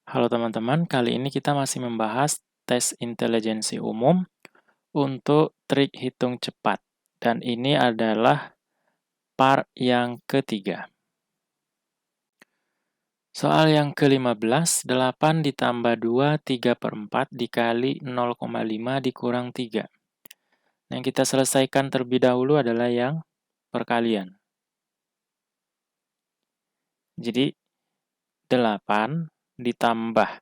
Halo teman-teman, kali ini kita masih membahas tes intelijensi umum untuk trik hitung cepat. Dan ini adalah part yang ketiga. Soal yang ke-15, 8 ditambah 2, 3/4 dikali 0,5 dikurang 3. Yang kita selesaikan terlebih dahulu adalah yang perkalian. Jadi, 8 ditambah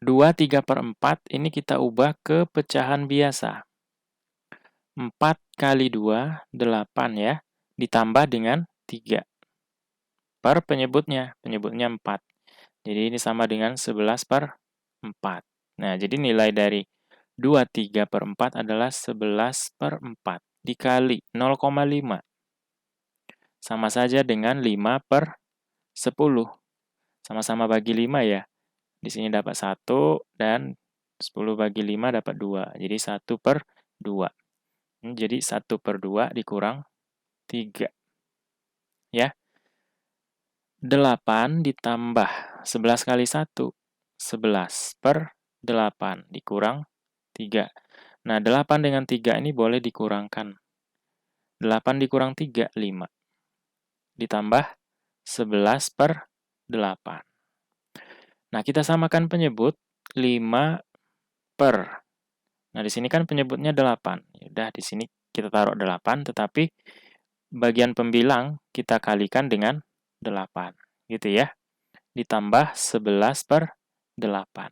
2, 3/4 ini kita ubah ke pecahan biasa. 4 kali 2, 8 ya, ditambah dengan 3 per penyebutnya 4. Jadi ini sama dengan 11/4. Nah, jadi nilai dari 2, 3/4 adalah 11/4 dikali 0,5. Sama saja dengan 5/10. Sama-sama bagi 5 ya. Di sini dapat 1 dan 10 bagi 5 dapat 2. Jadi 1/2. Jadi 1/2 dikurang 3. Ya. 8 ditambah 11 kali 1, 11/8 dikurang 3. Nah, 8 dengan 3 ini boleh dikurangkan. 8 dikurang 3, 5. Ditambah 11/8. Nah, kita samakan penyebut 5 per. Nah, di sini kan penyebutnya 8. Udah, di sini kita taruh 8, tetapi bagian pembilang kita kalikan dengan 8. Gitu ya. Ditambah 11/8.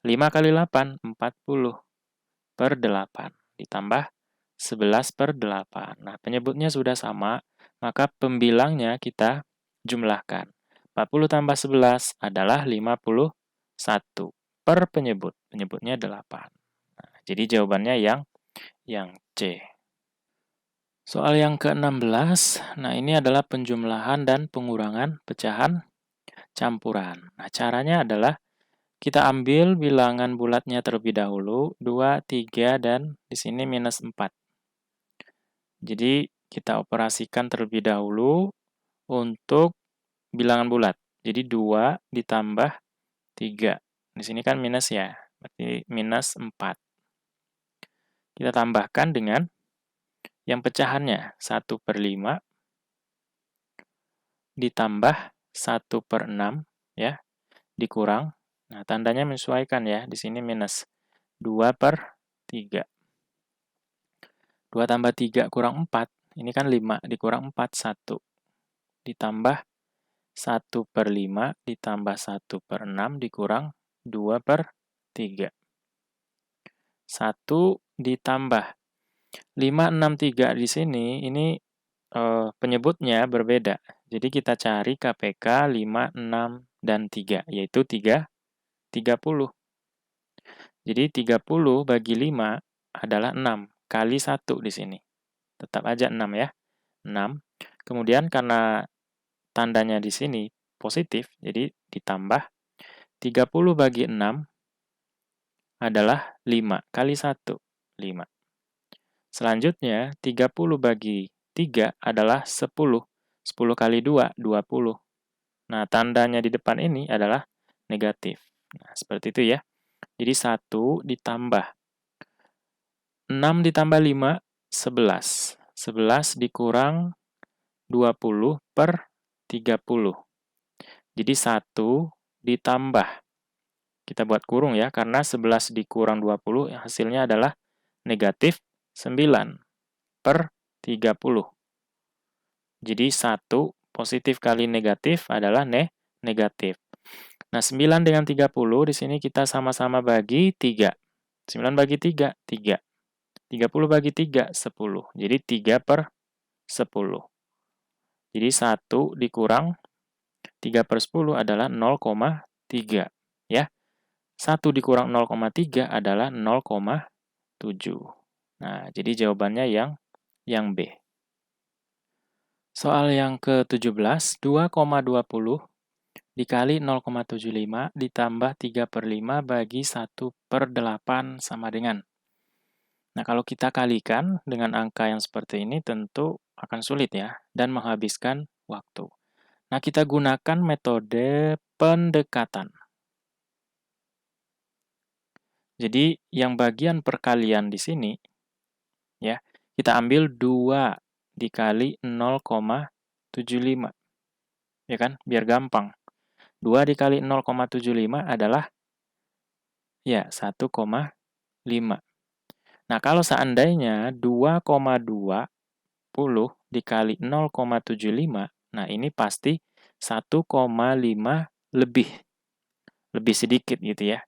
5 kali 8, 40/8. Ditambah 11/8. Nah, penyebutnya sudah sama, maka pembilangnya kita jumlahkan. 40 tambah 11 adalah 51 per penyebut. Penyebutnya 8. Nah, jadi jawabannya yang C. Soal yang ke-16, nah ini adalah penjumlahan dan pengurangan pecahan campuran. Nah, caranya adalah kita ambil bilangan bulatnya terlebih dahulu, 2, 3, dan di sini minus 4. Jadi, kita operasikan terlebih dahulu untuk bilangan bulat. Jadi, 2 ditambah 3. Di sini kan minus ya, berarti minus 4. Kita tambahkan dengan yang pecahannya, 1/5 ditambah 1/6, ya, dikurang. Nah, tandanya menyesuaikan ya, di sini minus 2/3. 2 tambah 3 kurang 4, ini kan 5, dikurang 4, 1. Ditambah 1/5, ditambah 1/6, dikurang 2/3. 1 ditambah 5, 6, 3 di sini, ini penyebutnya berbeda. Jadi kita cari KPK 5, 6, dan 3, yaitu 30. Jadi 30 bagi 5 adalah 6, kali 1 di sini. Tetap aja 6 ya. 6. Kemudian karena tandanya di sini positif, jadi ditambah 30 bagi 6 adalah 5 kali 1, 5. Selanjutnya, 30 bagi 3 adalah 10. 10 kali 2, 20. Nah, tandanya di depan ini adalah negatif. Nah, seperti itu ya. Jadi 1 ditambah 6 ditambah 5, 11. 11 dikurang 20/30. Jadi 1 ditambah, kita buat kurung ya, karena 11 dikurang 20, hasilnya adalah negatif 9/30. Jadi 1 positif kali negatif adalah negatif. Nah, 9 dengan 30, di sini kita sama-sama bagi 3. 9 bagi 3, 3. 30 bagi 3, 10. Jadi 3/10. Jadi 1 dikurang 3/10 adalah 0,3. Ya. 1 dikurang 0,3 adalah 0,7. Nah, jadi jawabannya yang B. Soal yang ke-17, 2,20 dikali 0,75 ditambah 3/5 bagi 1/8 sama dengan. Nah, kalau kita kalikan dengan angka yang seperti ini tentu akan sulit ya, dan menghabiskan waktu. Nah, kita gunakan metode pendekatan. Jadi, yang bagian perkalian di sini, ya, kita ambil 2 dikali 0,75. Ya kan? Biar gampang. 2 dikali 0,75 adalah, ya, 1,5. Nah, kalau seandainya 2,20 dikali 0,75, nah ini pasti 1,5 lebih. Lebih sedikit gitu ya.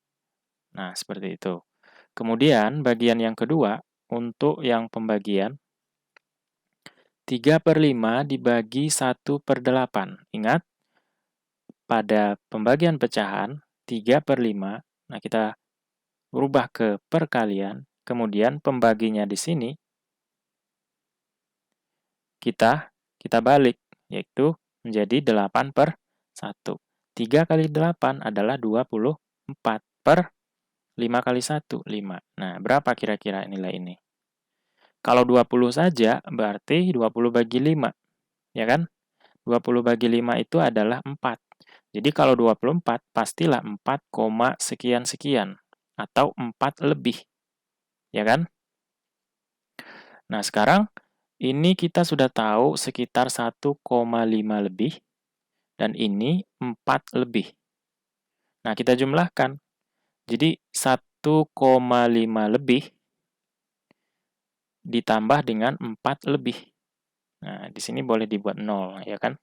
Nah, seperti itu. Kemudian, bagian yang kedua, untuk yang pembagian, 3/5 dibagi 1/8. Ingat, pada pembagian pecahan, 3/5, nah kita rubah ke perkalian, kemudian pembaginya di sini, kita balik, yaitu menjadi 8/1. 3 kali 8 adalah 24 per 5 kali 1, 5. Nah, berapa kira-kira nilai ini? Kalau 20 saja, berarti 20 bagi 5, ya kan? 20 bagi 5 itu adalah 4. Jadi kalau 24, pastilah 4, sekian-sekian, atau 4 lebih, ya kan? Nah, sekarang ini kita sudah tahu sekitar 1,5 lebih, dan ini 4 lebih. Nah, kita jumlahkan. Jadi 1,5 lebih ditambah dengan 4 lebih. Nah, di sini boleh dibuat 0, ya kan?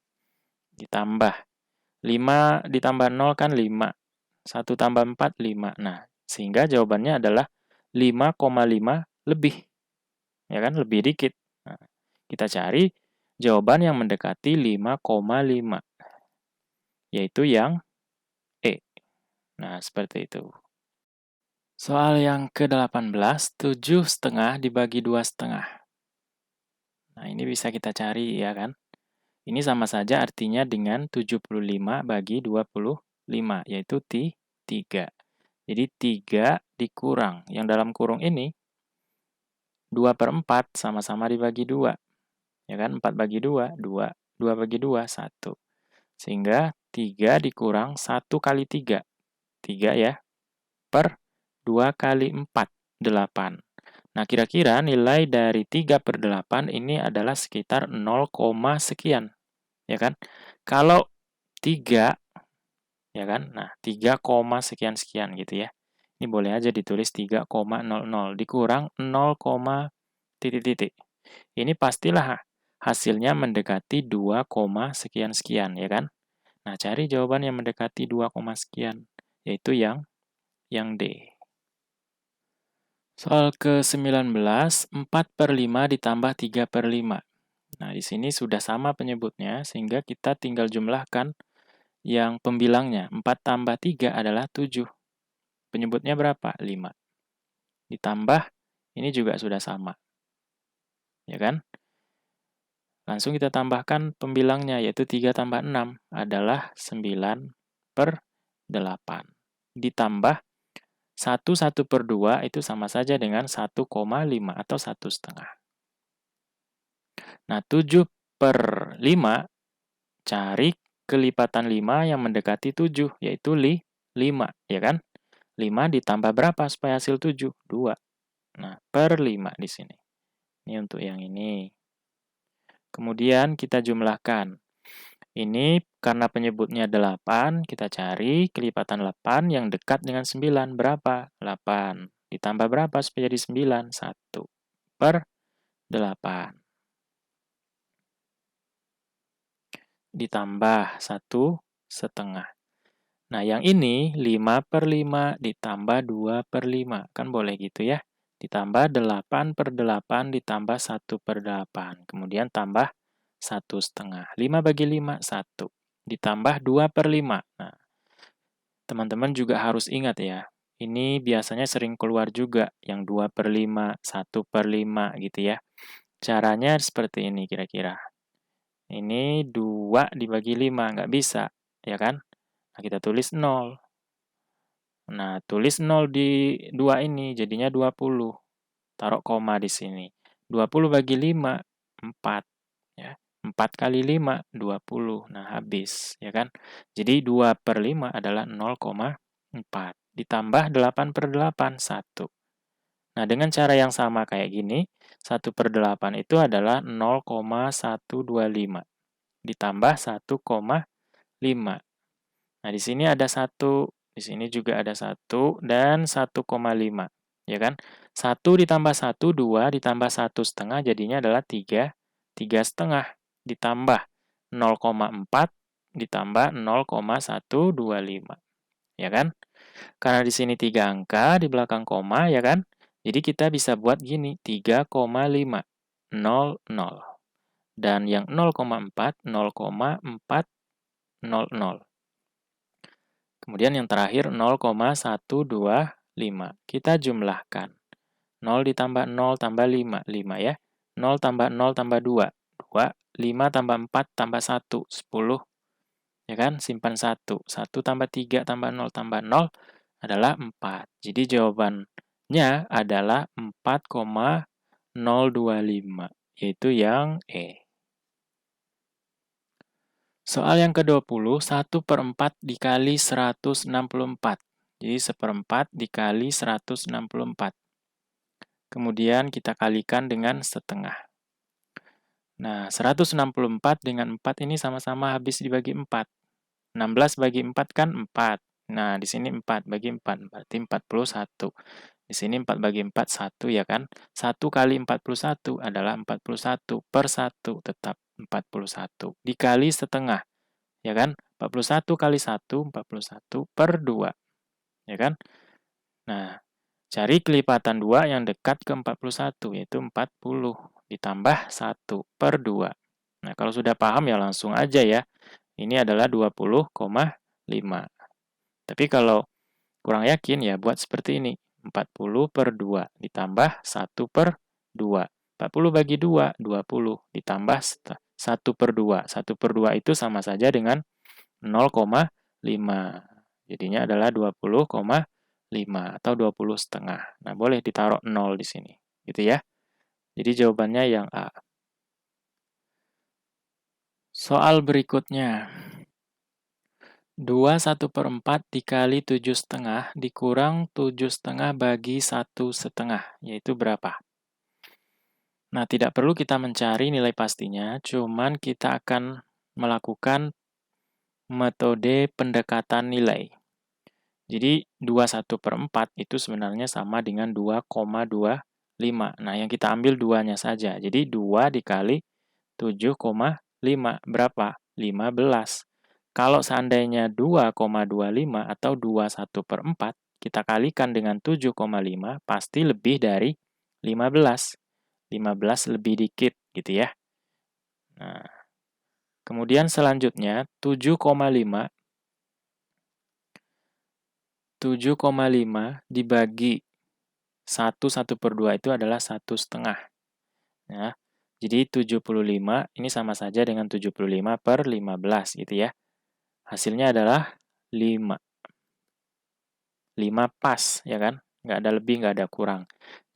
Ditambah. 5 ditambah 0 kan 5. 1 tambah 4, 5. Nah, sehingga jawabannya adalah 5,5 lebih. Ya kan? Lebih dikit. Nah, kita cari jawaban yang mendekati 5,5. Yaitu yang E. Nah, seperti itu. Soal yang ke-18, 7,5 dibagi 2,5. Nah, ini bisa kita cari, ya kan? Ini sama saja artinya dengan 75 bagi 25, yaitu 3. Jadi 3 dikurang. Yang dalam kurung ini, 2/4 sama-sama dibagi 2. Ya kan? 4 bagi 2, 2. 2 bagi 2, 1. Sehingga 3 dikurang 1 kali 3. 3 ya, per 2 kali 4, 8. Nah, kira-kira nilai dari 3/8 ini adalah sekitar 0, sekian. Ya kan? Kalau 3, ya kan? Nah, 3, sekian-sekian gitu ya. Ini boleh aja ditulis 3,00 dikurang 0, titik-titik. Ini pastilah hasilnya mendekati 2, sekian-sekian, ya kan? Nah, cari jawaban yang mendekati 2, sekian, yaitu yang D. Soal ke-19, 4/5 ditambah 3/5. Nah, di sini sudah sama penyebutnya, sehingga kita tinggal jumlahkan yang pembilangnya. 4 tambah 3 adalah 7. Penyebutnya berapa? 5. Ditambah, ini juga sudah sama. Ya kan? Langsung kita tambahkan pembilangnya, yaitu 3 tambah 6 adalah 9/8. Ditambah 1/2 itu sama saja dengan 1,5 atau 1,5. Nah, 7/5, cari kelipatan 5 yang mendekati 7, yaitu 5, ya kan? 5 ditambah berapa supaya hasil 7? 2. Nah, per 5 di sini. Ini untuk yang ini. Kemudian kita jumlahkan. Ini karena penyebutnya 8, kita cari kelipatan 8 yang dekat dengan 9. Berapa? 8. Ditambah berapa supaya jadi 9? 1 per 8. Ditambah 1,5. Nah, yang ini 5/5 ditambah 2/5. Kan boleh gitu ya. Ditambah 8/8 ditambah 1/8. Kemudian tambah 1,5. 5 bagi 5, 1. Ditambah 2/5. Nah, teman-teman juga harus ingat ya. Ini biasanya sering keluar juga yang 2/5, 1/5 gitu ya. Caranya seperti ini kira-kira. Ini 2 dibagi 5, nggak bisa, ya kan? Nah, kita tulis 0. Nah, tulis 0 di 2 ini, jadinya 20. Taruh koma di sini. 20 bagi 5, 4. Ya. 4 kali 5, 20. Nah, habis, ya kan? Jadi 2/5 adalah 0,4. Ditambah 8/8, 1. Nah, dengan cara yang sama kayak gini, 1/8 itu adalah 0,125. Ditambah 1,5. Nah, di sini ada 1, di sini juga ada 1, dan 1,5. Ya kan? 1 ditambah 1, 2, ditambah 1,5 jadinya adalah 3, 3,5. Ditambah 0,4, ditambah 0,125. Ya kan? Karena di sini 3 angka, di belakang koma, ya kan? Jadi kita bisa buat gini, 3,5, 0,0. Dan yang 0,4, 0,400. Kemudian yang terakhir 0,125. Kita jumlahkan. 0 ditambah 0 tambah 5, 5 ya. 0 tambah 0 tambah 2, 2. 5 tambah 4 tambah 1, 10. Ya kan? Simpan 1. 1 tambah 3 tambah 0 tambah 0 adalah 4. Jadi jawabannya adalah 4,025, yaitu yang E. Soal yang ke-20, 1/4 dikali 164. Jadi 1/4 dikali 164. Kemudian kita kalikan dengan setengah. Nah, 164 dengan 4 ini sama-sama habis dibagi 4. 16 bagi 4 kan 4. Nah, di sini 4 bagi 4, berarti 41. Di sini 4 bagi 4, 1 ya kan? 1 kali 41 adalah 41/1, tetap 41. Dikali setengah, ya kan? 41 kali 1, 41/2, ya kan? Nah, cari kelipatan 2 yang dekat ke 41, yaitu 40. Ditambah 1/2. Nah, kalau sudah paham ya langsung aja ya. Ini adalah 20,5. Tapi kalau kurang yakin ya buat seperti ini. 40/2 ditambah 1/2. 40 bagi 2, 20. Ditambah 1/2. 1/2 itu sama saja dengan 0,5. Jadinya adalah 20,5 atau 20,5. Nah, boleh ditaruh 0 di sini. Gitu ya. Jadi jawabannya yang A. Soal berikutnya. 2 1/4 dikali 7,5 dikurang 7,5 bagi 1,5, yaitu berapa? Nah, tidak perlu kita mencari nilai pastinya, cuman kita akan melakukan metode pendekatan nilai. Jadi, 2 1/4 itu sebenarnya sama dengan 2,25. Nah, yang kita ambil 2-nya saja. Jadi, 2 dikali 7,5. Berapa? 15. Kalau seandainya 2,25 atau 2 1/4, kita kalikan dengan 7,5, pasti lebih dari 15. 15 lebih dikit, gitu ya. Nah, kemudian selanjutnya, 7,5 dibagi 1/2 itu adalah 1,5. Ya. Jadi 75 ini sama saja dengan 75/15 gitu ya. Hasilnya adalah 5. 5 pas, ya kan? Nggak ada lebih, nggak ada kurang.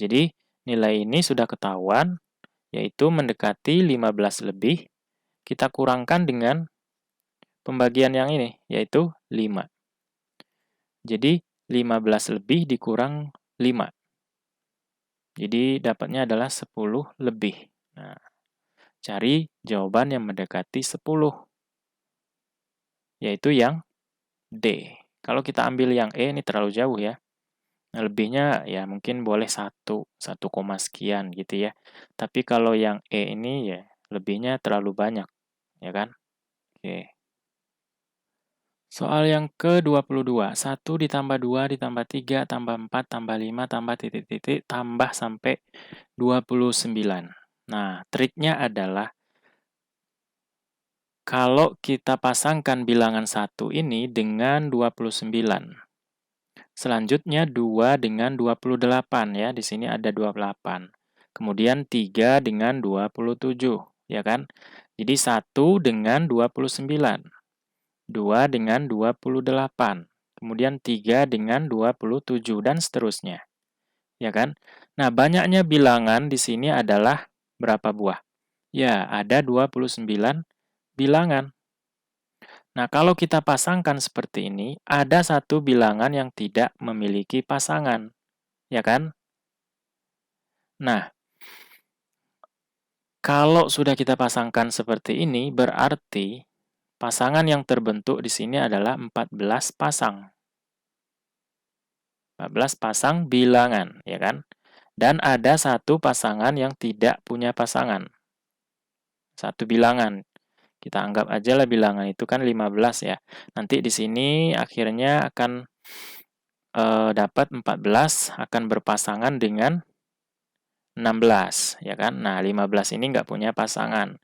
Jadi nilai ini sudah ketahuan, yaitu mendekati 15 lebih, kita kurangkan dengan pembagian yang ini, yaitu 5. Jadi 15 lebih dikurang 5. Jadi dapatnya adalah 10 lebih. Nah, cari jawaban yang mendekati 10, yaitu yang D. Kalau kita ambil yang E, ini terlalu jauh ya. Nah, lebihnya ya mungkin boleh 1 sekian gitu ya. Tapi kalau yang E ini ya lebihnya terlalu banyak, ya kan? Oke. Soal yang ke-22, 1 ditambah 2 ditambah 3 tambah 4 tambah 5 tambah titik-titik tambah sampai 29. Nah, triknya adalah kalau kita pasangkan bilangan 1 ini dengan 29. Selanjutnya 2 dengan 28 ya, di sini ada 28. Kemudian 3 dengan 27, ya kan? Jadi 1 dengan 29. 2 dengan 28, kemudian 3 dengan 27, dan seterusnya. Ya kan? Nah, banyaknya bilangan di sini adalah berapa buah? Ya, ada 29 bilangan. Nah, kalau kita pasangkan seperti ini, ada satu bilangan yang tidak memiliki pasangan, ya kan? Nah, kalau sudah kita pasangkan seperti ini, berarti pasangan yang terbentuk di sini adalah 14 pasang. 14 pasang bilangan, ya kan? Dan ada satu pasangan yang tidak punya pasangan. Satu bilangan. Kita anggap aja lah bilangan itu kan 15 ya. Nanti di sini akhirnya akan dapat 14 akan berpasangan dengan 16, ya kan? Nah, 15 ini nggak punya pasangan.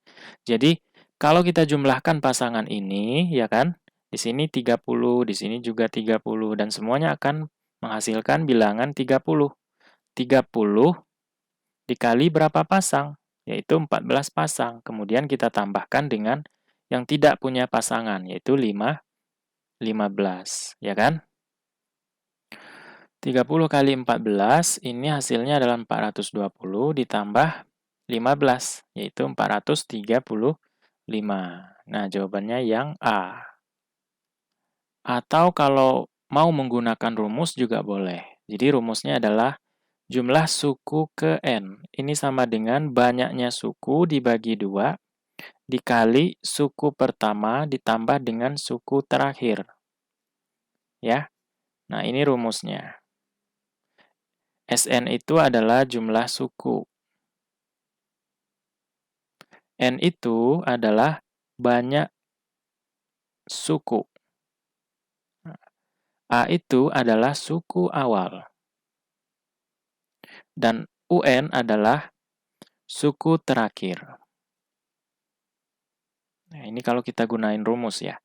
Jadi, kalau kita jumlahkan pasangan ini, ya kan? Di sini 30, di sini juga 30, dan semuanya akan menghasilkan bilangan 30. 30 dikali berapa pasang? Yaitu 14 pasang. Kemudian kita tambahkan dengan yang tidak punya pasangan, yaitu 15, ya kan? 30 kali 14, ini hasilnya adalah 420 ditambah 15, yaitu 435. Nah, jawabannya yang A. Atau kalau mau menggunakan rumus juga boleh. Jadi rumusnya adalah jumlah suku ke N. Ini sama dengan banyaknya suku dibagi 2 dikali suku pertama ditambah dengan suku terakhir. Ya. Nah, ini rumusnya. Sn itu adalah jumlah suku. N itu adalah banyak suku. A itu adalah suku awal. Dan UN adalah suku terakhir. Nah, ini kalau kita gunain rumus ya.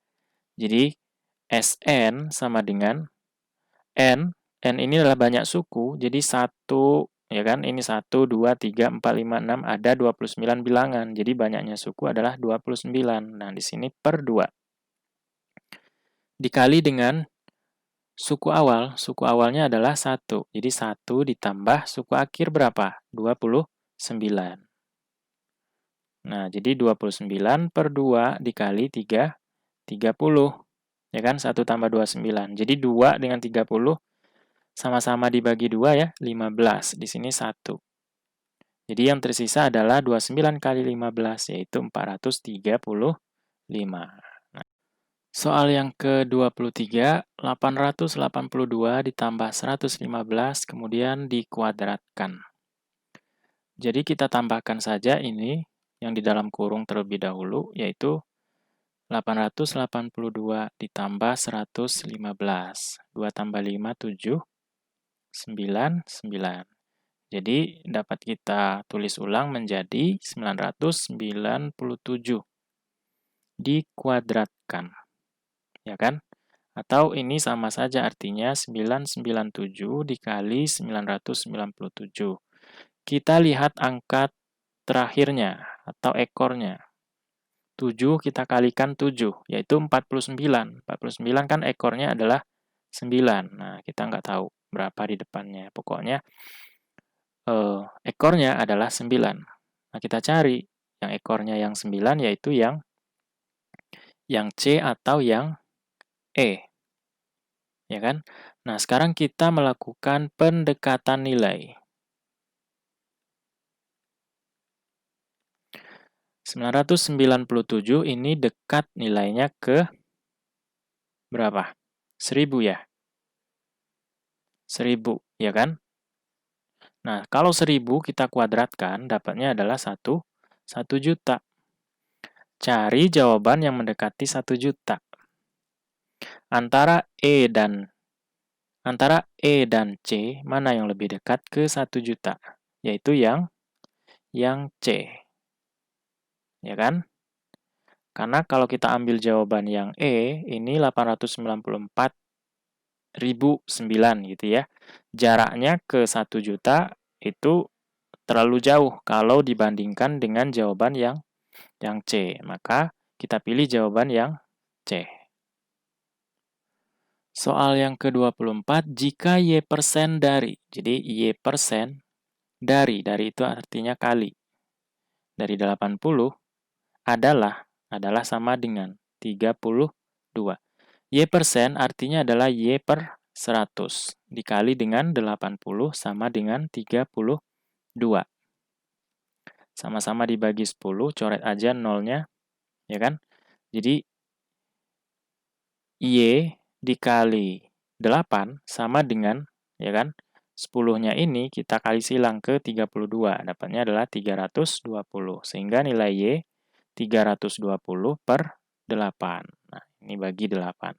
Jadi, Sn sama dengan N. N ini adalah banyak suku, jadi 1, ya kan? Ini 1, 2, 3, 4, 5, 6, ada 29 bilangan. Jadi, banyaknya suku adalah 29. Nah, di sini per 2. Dikali dengan suku awal. Suku awalnya adalah 1. Jadi, 1 ditambah suku akhir berapa? 29. Nah, jadi 29 per 2 dikali 3, 30. Ya kan? 1 tambah 29. Jadi 2 dengan 30 sama-sama dibagi 2 ya, 15. Di sini 1. Jadi yang tersisa adalah 29 kali 15, yaitu 435. Nah, soal yang ke-23, 882 ditambah 115, kemudian dikuadratkan. Jadi kita tambahkan saja ini yang di dalam kurung terlebih dahulu, yaitu 882 ditambah 115. 2 tambah 5, 7. 9, 9. Jadi dapat kita tulis ulang menjadi 997 dikuadratkan. Ya kan? Atau ini sama saja artinya 997 dikali 997. Kita lihat angka terakhirnya atau ekornya. 7 kita kalikan 7, yaitu 49. 49 kan ekornya adalah 9. Nah, kita nggak tahu berapa di depannya. Pokoknya ekornya adalah 9. Nah, kita cari yang ekornya yang 9, yaitu yang C atau yang E. Ya kan? Nah, sekarang kita melakukan pendekatan nilai. 997 ini dekat nilainya ke berapa? 1000 ya? 1000, ya kan? Nah, kalau 1000 kita kuadratkan, dapatnya adalah 1 juta. Cari jawaban yang mendekati 1 juta. Antara E dan C, mana yang lebih dekat ke 1 juta? Yaitu yang C. Ya kan? Karena kalau kita ambil jawaban yang E, ini 894.009 gitu ya. Jaraknya ke 1 juta itu terlalu jauh kalau dibandingkan dengan jawaban yang C. Maka kita pilih jawaban yang C. Soal yang ke-24, jika Y persen dari. Jadi Y persen dari itu artinya kali. dari 80 adalah sama dengan 32. Y% artinya adalah Y per 100 dikali dengan 80 sama dengan 32. Sama-sama dibagi 10, coret aja nolnya, ya kan? Jadi, Y dikali 8 sama dengan, ya kan? 10-nya ini kita kali silang ke 32, dapatnya adalah 320. Sehingga nilai Y 320 per 8. Nah, ini bagi 8.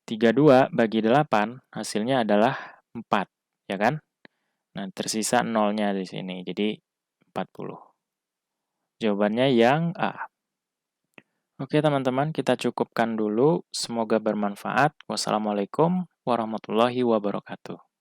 32 bagi 8 hasilnya adalah 4, ya kan? Nah, tersisa nolnya di sini, jadi 40. Jawabannya yang A. Oke teman-teman, kita cukupkan dulu. Semoga bermanfaat. Wassalamualaikum warahmatullahi wabarakatuh.